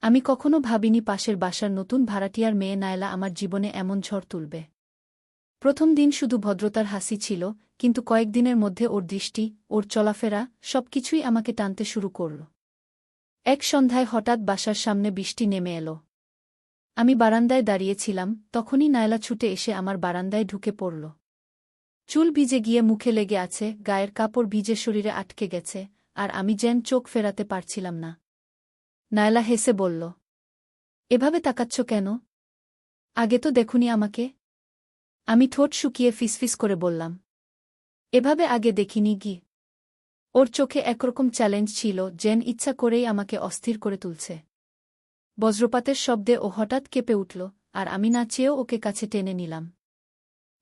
আমি কখনো ভাবিনি পাশের বাসার নতুন ভাড়াটিয়ার মেয়ে নায়লা আমার জীবনে এমন ঝড় তুলবে। প্রথম দিন শুধু ভদ্রতার হাসি ছিল, কিন্তু কয়েকদিনের মধ্যে ওর দৃষ্টি, ওর চলাফেরা, সবকিছুই আমাকে টানতে শুরু করল। এক সন্ধ্যায় হঠাৎ বাসার সামনে বৃষ্টি নেমে এলো। আমি বারান্দায় দাঁড়িয়েছিলাম, তখনই নায়লা ছুটে এসে আমার বারান্দায় ঢুকে পড়ল। চুল ভিজে গিয়ে মুখে লেগে আছে, গায়ের কাপড় ভিজে শরীরে আটকে গেছে, আর আমি যেন চোখ ফেরাতে পারছিলাম না। নায়লা হেসে বলল, এভাবে তাকাচ্ছ কেন? আগে তো দেখুনি আমাকে। আমি ঠোঁট শুকিয়ে ফিসফিস করে বললাম, এভাবে আগে দেখিনি গি। ওর চোখে একরকম চ্যালেঞ্জ ছিল, যেন ইচ্ছা করেই আমাকে অস্থির করে তুলছে। বজ্রপাতের শব্দে ও হঠাৎ কেঁপে উঠল, আর আমি না চেয়েও ওকে কাছে টেনে নিলাম।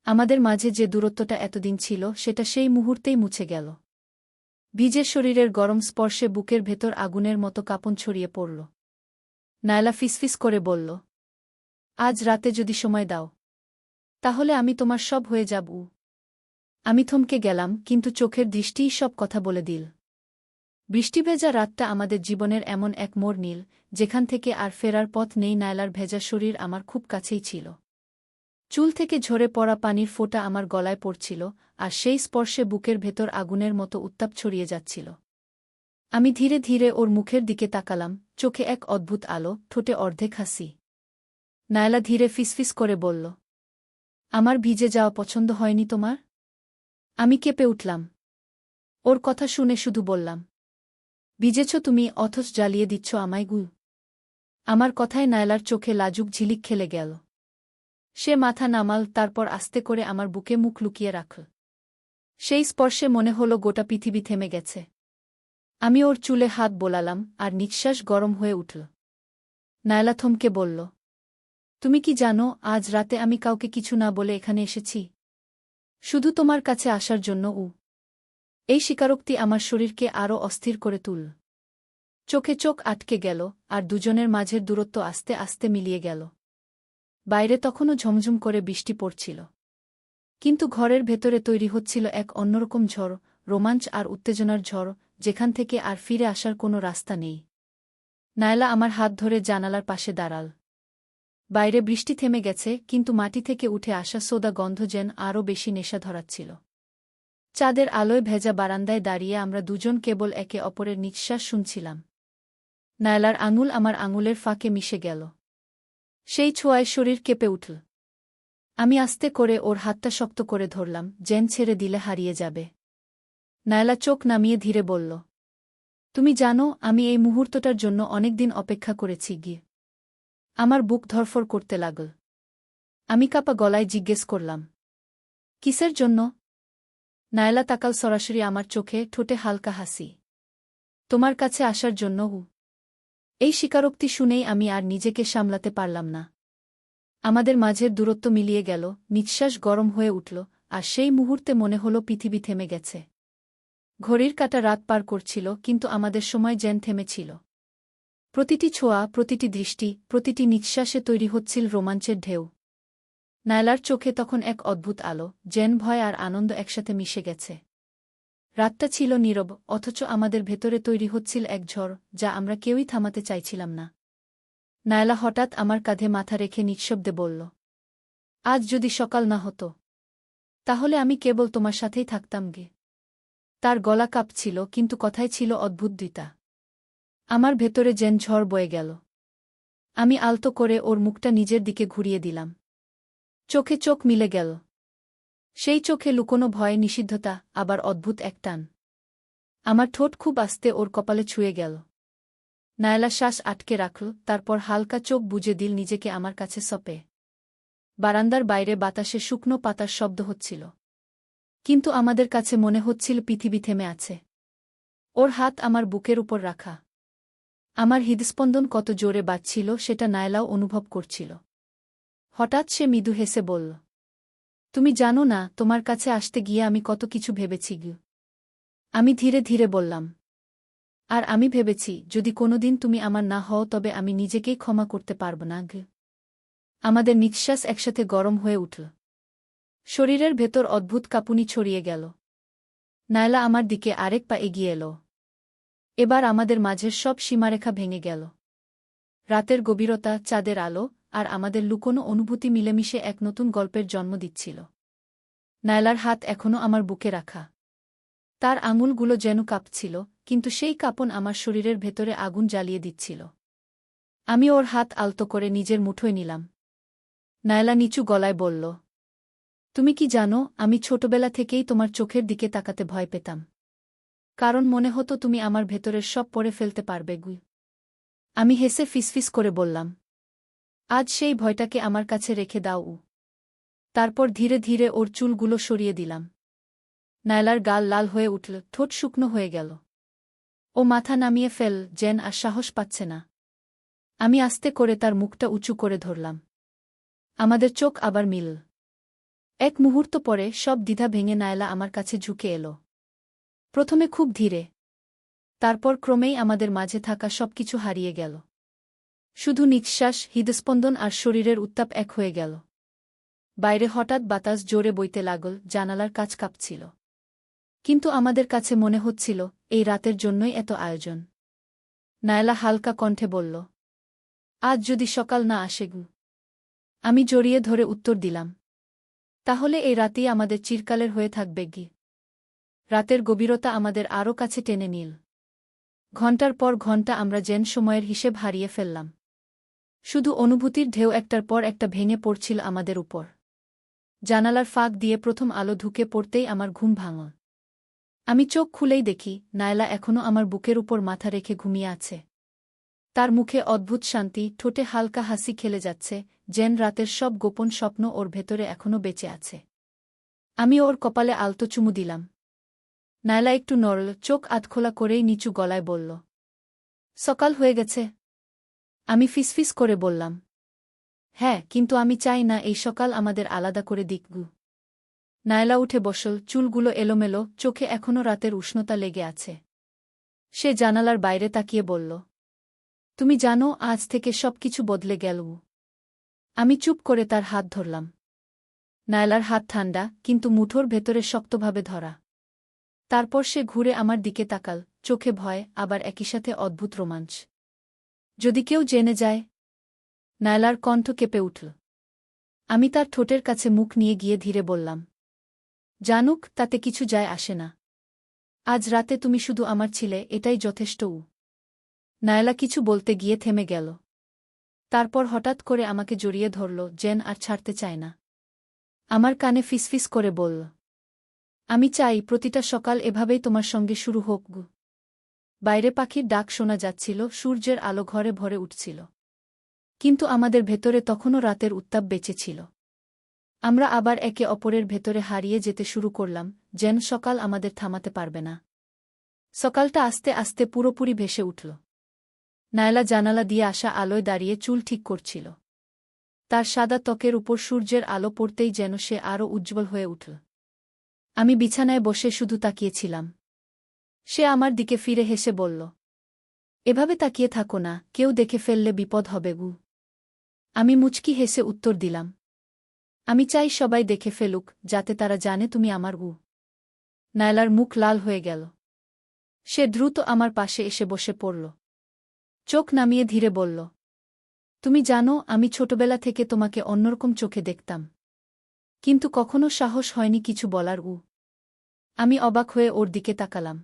আমাদের মাঝে যে দূরত্বটা এতদিন ছিল সেটা সেই মুহূর্তেই মুছে গেল। ভিজে শরীরের গরম স্পর্শে বুকের ভেতর আগুনের মতো কাঁপন ছড়িয়ে পড়ল। নায়লা ফিসফিস করে বলল, আজ রাতে যদি সময় দাও, তাহলে আমি তোমার সব হয়ে যাব। আমি থমকে গেলাম, কিন্তু চোখের দৃষ্টিই সব কথা বলে দিল। বৃষ্টিভেজা রাতটা আমাদের জীবনের এমন এক মোড় নিল, যেখান থেকে আর ফেরার পথ নেই। নায়লার ভেজা শরীর আমার খুব কাছেই ছিল। চুল থেকে ঝরে পড়া পানির ফোঁটা আমার গলায় পড়ছিল, আর সেই স্পর্শে বুকের ভেতর আগুনের মতো উত্তাপ ছড়িয়ে যাচ্ছিল। আমি ধীরে ধীরে ওর মুখের দিকে তাকালাম, চোখে এক অদ্ভুত আলো, ঠোঁটে অর্ধেক হাসি। নায়লা ধীরে ফিসফিস করে বলল, আমার ভিজে যাওয়া পছন্দ হয়নি তোমার? আমি কেঁপে উঠলাম। ওর কথা শুনে শুধু বললাম, ভিজেছ তুমি, অথচ জ্বালিয়ে দিচ্ছ আমায় গু। আমার কথায় নায়লার চোখে লাজুক ঝিলিক খেলে গেল। সে মাথা নামাল, তারপর আস্তে করে আমার বুকে মুখ লুকিয়ে রাখল। সেই স্পর্শে মনে হলো গোটা পৃথিবী থেমে গেছে। আমি ওর চুলে হাত বোলালাম, আর নিঃশ্বাস গরম হয়ে উঠল। নায়লা থমকে বলল, তুমি কি জানো, আজ রাতে আমি কাউকে কিছু না বলে এখানে এসেছি? শুধু তোমার কাছে আসার জন্য। এই স্বীকারোক্তি আমার শরীরকে আরও অস্থির করে তুলল। চোখে চোখ আটকে গেল, আর দুজনের মাঝের দূরত্ব আস্তে আস্তে মিলিয়ে গেল। বাইরে তখনও ঝমঝম করে বৃষ্টি পড়ছিল, কিন্তু ঘরের ভেতরে তৈরি হচ্ছিল এক অন্যরকম ঝড়, রোমাঞ্চ আর উত্তেজনার ঝড়, যেখান থেকে আর ফিরে আসার কোনো রাস্তা নেই। নায়লা আমার হাত ধরে জানালার পাশে দাঁড়াল। বাইরে বৃষ্টি থেমে গেছে, কিন্তু মাটি থেকে উঠে আসা সোদা গন্ধ যেন আরও বেশি নেশা ধরাচ্ছিল। চাঁদের আলোয় ভেজা বারান্দায় দাঁড়িয়ে আমরা দুজন কেবল একে অপরের নিঃশ্বাস শুনছিলাম। নায়লার আঙুল আমার আঙুলের ফাঁকে মিশে গেল। সেই ছোঁয়ায় শরীর কেঁপে উঠল। আমি আস্তে করে ওর হাতটা শক্ত করে ধরলাম, যেন ছেড়ে দিলে হারিয়ে যাবে। নায়লা চোখ নামিয়ে ধীরে বলল, তুমি জানো, আমি এই মুহূর্তটার জন্য অনেকদিন অপেক্ষা করেছি গি। আমার বুক ধরফর করতে লাগল। আমি কাঁপা গলায় জিজ্ঞেস করলাম, কিসের জন্য? নায়লা তাকাল সরাসরি আমার চোখে, ঠোঁটে হালকা হাসি। তোমার কাছে আসার জন্য। এই স্বীকারোক্তি শুনেই আমি আর নিজেকে সামলাতে পারলাম না। আমাদের মাঝের দূরত্ব মিলিয়ে গেল, নিঃশ্বাস গরম হয়ে উঠল, আর সেই মুহূর্তে মনে হলো পৃথিবী থেমে গেছে। ঘড়ির কাঁটা রাত পার করছিল, কিন্তু আমাদের সময় যেন থেমেছিল। প্রতিটি ছোঁয়া, প্রতিটি দৃষ্টি, প্রতিটি নিঃশ্বাসে তৈরি হচ্ছিল রোমাঞ্চের ঢেউ। নায়লার চোখে তখন এক অদ্ভুত আলো, যেন ভয় আর আনন্দ একসাথে মিশে গেছে। রাতটা ছিল নীরব, অথচ আমাদের ভেতরে তৈরি হচ্ছিল এক ঝড়, যা আমরা কেউই থামাতে চাইছিলাম না। নায়লা হঠাৎ আমার কাঁধে মাথা রেখে নিঃশব্দে বলল, আজ যদি সকাল না হতো, তাহলে আমি কেবল তোমার সাথেই থাকতাম গে। তার গলা কাঁপছিল, কিন্তু কথায় ছিল অদ্ভুত দ্বিতা। আমার ভেতরে যেন ঝড় বয়ে গেল। আমি আলতো করে ওর মুখটা নিজের দিকে ঘুরিয়ে দিলাম। চোখে চোখ মিলে গেল। সেই চোখে লুকোনো ভয়, নিষিদ্ধতা, আবার অদ্ভুত এক টান। আমার ঠোঁট খুব আস্তে ওর কপালে ছুঁয়ে গেল। নায়লা শ্বাস আটকে রাখল, তারপর হালকা চোখ বুজে দিল নিজেকে আমার কাছে সপে। বারান্দার বাইরে বাতাসে শুকনো পাতার শব্দ হচ্ছিল, কিন্তু আমাদের কাছে মনে হচ্ছিল পৃথিবী থেমে আছে। ওর হাত আমার বুকের উপর রাখা। আমার হৃদস্পন্দন কত জোরে বাজছিল সেটা নায়লাও অনুভব করছিল। হঠাৎ সে মৃদু হেসে বলল, তুমি জানো না, তোমার কাছে আসতে গিয়ে আমি কত কিছু ভেবেছি গু। আমি ধীরে ধীরে বললাম, আর আমি ভেবেছি, যদি কোনোদিন তুমি আমার না হও তবে আমি নিজেকেই ক্ষমা করতে পারব না গু। আমাদের নিঃশ্বাস একসাথে গরম হয়ে উঠল। শরীরের ভেতর অদ্ভুত কাঁপুনি ছড়িয়ে গেল। নায়লা আমার দিকে আরেক পা এগিয়ে এল। এবার আমাদের মাঝের সব সীমারেখা ভেঙে গেল। রাতের গভীরতা, চাঁদের আলো আর আমাদের লুকোনো অনুভূতি মিলেমিশে এক নতুন গল্পের জন্ম দিচ্ছিল। নায়লার হাত এখনও আমার বুকে রাখা। তার আঙুলগুলো যেন কাঁপছিল, কিন্তু সেই কাঁপন আমার শরীরের ভেতরে আগুন জ্বালিয়ে দিচ্ছিল। আমি ওর হাত আলতো করে নিজের মুঠোয় নিলাম। নায়লা নিচু গলায় বলল, তুমি কি জানো, আমি ছোটবেলা থেকেই তোমার চোখের দিকে তাকাতে ভয় পেতাম। কারণ মনে হতো তুমি আমার ভেতরের সব পড়ে ফেলতে পারবে। আমি হেসে ফিসফিস করে বললাম, আজ সেই ভয়টাকে আমার কাছে রেখে দাও। তারপর ধীরে ধীরে ওর চুলগুলো সরিয়ে দিলাম। নায়লার গাল লাল হয়ে উঠল, ঠোঁট শুকনো হয়ে গেল। ও মাথা নামিয়ে ফেল, যেন আর সাহস পাচ্ছে না। আমি আস্তে করে তার মুখটা উঁচু করে ধরলাম। আমাদের চোখ আবার মিল। এক মুহূর্ত পরে সব দ্বিধা ভেঙে নায়লা আমার কাছে ঝুঁকে এলো। প্রথমে খুব ধীরে, তারপর ক্রমেই আমাদের মাঝে থাকা সবকিছু হারিয়ে গেল। শুধু নিঃশ্বাস, হৃদস্পন্দন আর শরীরের উত্তাপ এক হয়ে গেল। বাইরে হঠাৎ বাতাস জোরে বইতে লাগল, জানালার কাছ কাঁপছিল। কিন্তু আমাদের কাছে মনে হচ্ছিল, এই রাতের জন্যই এত আয়োজন। নায়লা হালকা কণ্ঠে বলল, আজ যদি সকাল না আসে গু। আমি জড়িয়ে ধরে উত্তর দিলাম, তাহলে এই রাতেই আমাদের চিরকালের হয়ে থাকবে গি। রাতের গভীরতা আমাদের আরও কাছে টেনে নিল। ঘণ্টার পর ঘণ্টা আমরা যেন সময়ের হিসেব হারিয়ে ফেললাম। শুধু অনুভূতির ঢেউ একটার পর একটা ভেঙে পড়ছিল আমাদের উপর। জানালার ফাঁক দিয়ে প্রথম আলো ঢুকে পড়তেই আমার ঘুম ভাঙল। আমি চোখ খুলেই দেখি, নায়লা এখনও আমার বুকের উপর মাথা রেখে ঘুমিয়ে আছে। তার মুখে অদ্ভুত শান্তি, ঠোঁটে হালকা হাসি খেলে যাচ্ছে, যেন রাতের সব গোপন স্বপ্ন ওর ভেতরে এখনও বেঁচে আছে। আমি ওর কপালে আলতো চুমু দিলাম। নায়লা একটু নড়ল, চোখ আধখোলা করেই নিচু গলায় বলল, সকাল হয়ে গেছে। আমি ফিসফিস করে বললাম, হ্যাঁ, কিন্তু আমি চাই না এই সকাল আমাদের আলাদা করে দিক গু। নায়লা উঠে বসল, চুলগুলো এলোমেলো, চোখে এখনও রাতের উষ্ণতা লেগে আছে। সে জানালার বাইরে তাকিয়ে বলল, তুমি জানো, আজ থেকে সবকিছু বদলে গেল। আমি চুপ করে তার হাত ধরলাম। নায়লার হাত ঠান্ডা, কিন্তু মুঠোর ভেতরে শক্তভাবে ধরা। তারপর সে ঘুরে আমার দিকে তাকাল, চোখে ভয়, আবার একই সাথে অদ্ভুত রোমাঞ্চ। যদি কেউ জেনে যায়? নায়লার কণ্ঠ কেঁপে উঠল। আমি তার ঠোঁটের কাছে মুখ নিয়ে গিয়ে ধীরে বললাম, জানুক, তাতে কিছু যায় আসে না। আজ রাতে তুমি শুধু আমার ছিলে, এটাই যথেষ্ট। নায়লা কিছু বলতে গিয়ে থেমে গেল। তারপর হঠাৎ করে আমাকে জড়িয়ে ধরল, যেন আর ছাড়তে চায় না। আমার কানে ফিসফিস করে বলল, আমি চাই প্রতিটা সকাল এভাবেই তোমার সঙ্গে শুরু হোক গু। বাইরে পাখির ডাক শোনা যাচ্ছিল, সূর্যের আলো ঘরে ভরে উঠছিল। কিন্তু আমাদের ভেতরে তখনও রাতের উত্তাপ বেঁচে ছিল। আমরা আবার একে অপরের ভেতরে হারিয়ে যেতে শুরু করলাম, যেন সকাল আমাদের থামাতে পারবে না। সকালটা আস্তে আস্তে পুরোপুরি ভেসে উঠল। নায়লা জানালা দিয়ে আসা আলোয় দাঁড়িয়ে চুল ঠিক করছিল। তার সাদা ত্বকের উপর সূর্যের আলো পড়তেই যেন সে আরও উজ্জ্বল হয়ে উঠল। আমি বিছানায় বসে শুধু তাকিয়েছিলাম। সে আমার দিকে ফিরে হেসে বলল, এভাবে তাকিয়ে থাকো না, কেউ দেখে ফেললে বিপদ হবে গু। আমি মুচকি হেসে উত্তর দিলাম, আমি চাই সবাই দেখে ফেলুক, যাতে তারা জানে তুমি আমার গু। নায়লার মুখ লাল হয়ে গেল। সে দ্রুত আমার পাশে এসে বসে পড়ল। চোখ নামিয়ে ধীরে বলল, তুমি জানো, আমি ছোটবেলা থেকে তোমাকে অন্যরকম চোখে দেখতাম। কিন্তু কখনো সাহস হয়নি কিছু বলার। আমি অবাক হয়ে ওর দিকে তাকালাম।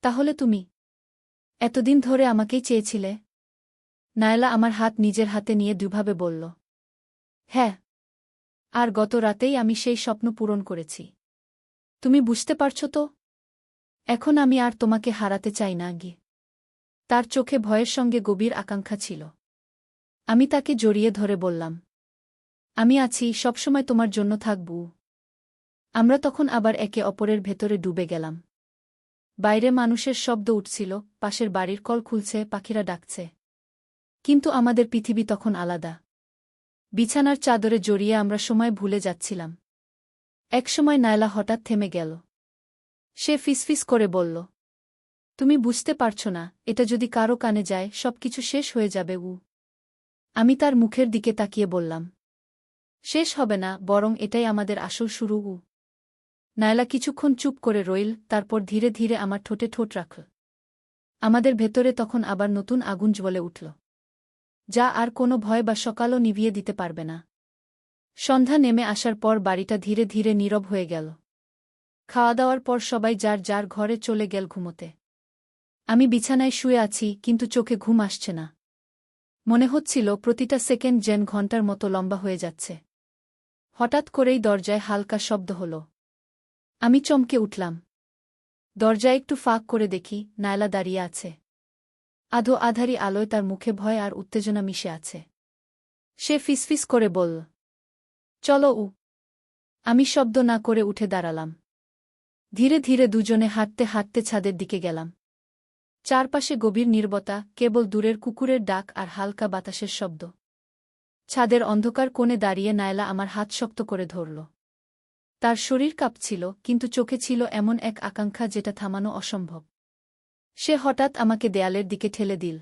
তাহলে তুমি এতদিন ধরে আমাকেই চেয়েছিলে? নায়লা আমার হাত নিজের হাতে নিয়ে দুভাবে বলল, হ্যাঁ, আর গত রাতেই আমি সেই স্বপ্ন পূরণ করেছি। তুমি বুঝতে পারছ তো? এখন আমি আর তোমাকে হারাতে চাই না গি। তার চোখে ভয়ের সঙ্গে গভীর আকাঙ্ক্ষা ছিল। আমি তাকে জড়িয়ে ধরে বললাম, আমি আছি, সবসময় তোমার জন্য থাকব। আমরা তখন আবার একে অপরের ভেতরে ডুবে গেলাম। বাইরে মানুষের শব্দ উঠছিল, পাশের বাড়ির কল খুলছে, পাখিরা ডাকছে। কিন্তু আমাদের পৃথিবী তখন আলাদা। বিছানার চাদরে জড়িয়ে আমরা সময় ভুলে যাচ্ছিলাম। একসময় নায়লা হঠাৎ থেমে গেল। সে ফিসফিস করে বলল, তুমি বুঝতে পারছ না, এটা যদি কারো কানে যায়, সবকিছু শেষ হয়ে যাবে। আমি তার মুখের দিকে তাকিয়ে বললাম, শেষ হবে না, বরং এটাই আমাদের আসল শুরু। নায়লা কিছুক্ষণ চুপ করে রইল, তারপর ধীরে ধীরে আমার ঠোঁটে ঠোঁট রাখল। আমাদের ভেতরে তখন আবার নতুন আগুন জ্বলে উঠল। যা আর কোনো ভয় বা সকালও নিভিয়ে দিতে পারবে না। সন্ধ্যা নেমে আসার পর বাড়িটা ধীরে ধীরে নীরব হয়ে গেল। খাওয়া দাওয়ার পর সবাই যার যার ঘরে চলে গেল ঘুমোতে। আমি বিছানায় শুয়ে আছি, কিন্তু চোখে ঘুম আসছে না। মনে হচ্ছিল প্রতিটা সেকেন্ড যেন ঘণ্টার মতো লম্বা হয়ে যাচ্ছে। হঠাৎ করেই দরজায় হালকা শব্দ হল। আমি চমকে উঠলাম। দরজা একটু ফাঁক করে দেখি নায়লা দাঁড়িয়ে আছে। আধো আধারি আলোয় তার মুখে ভয় আর উত্তেজনা মিশে আছে। সে ফিসফিস করে বলল, চলো। আমি শব্দ না করে উঠে দাঁড়ালাম। ধীরে ধীরে দুজনে হাঁটতে হাঁটতে ছাদের দিকে গেলাম। চারপাশে গভীর নীরবতা, কেবল দূরের কুকুরের ডাক আর হালকা বাতাসের শব্দ। ছাদের অন্ধকার কোণে দাঁড়িয়ে নায়লা আমার হাত শক্ত করে ধরল। তার শরীর কাঁপছিল, কিন্তু চোখে ছিল এমন এক আকাঙ্ক্ষা যেটা থামানো অসম্ভব। সে হঠাৎ আমাকে দেয়ালের দিকে ঠেলে দিল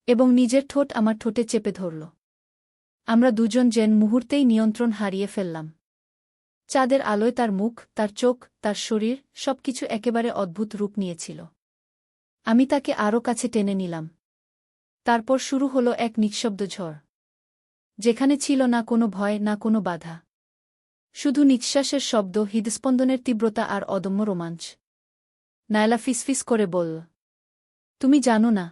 এবং নিজের ঠোঁট আমার ঠোঁটে চেপে ধরল। আমরা দুজন যেন মুহূর্তেই নিয়ন্ত্রণ হারিয়ে ফেললাম। চাঁদের আলোয় তার মুখ, তার চোখ, তার শরীর সবকিছু একেবারে অদ্ভুত রূপ নিয়েছিল। আমি তাকে আরও কাছে টেনে নিলাম। তারপর শুরু হলো এক নিঃশব্দ ঝড়, যেখানে ছিল না কোনো ভয়, না কোনো বাধা। শুধু নিঃশ্বাসের শব্দ, হৃদস্পন্দনের তীব্রতা আর অদম্য রোমাঞ্চ। নায়লা ফিসফিস করে বলল, তুমি জানো না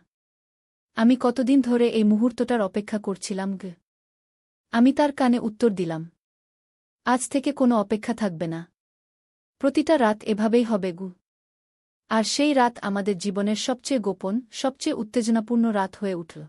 আমি কতদিন ধরে এই মুহূর্তটার অপেক্ষা করছিলাম। আমি তার কানে উত্তর দিলাম, আজ থেকে কোনো অপেক্ষা থাকবে না। প্রতিটা রাত এভাবেই হবে। আর সেই রাত আমাদের জীবনের সবচেয়ে গোপন, সবচেয়ে উত্তেজনাপূর্ণ রাত হয়ে উঠল।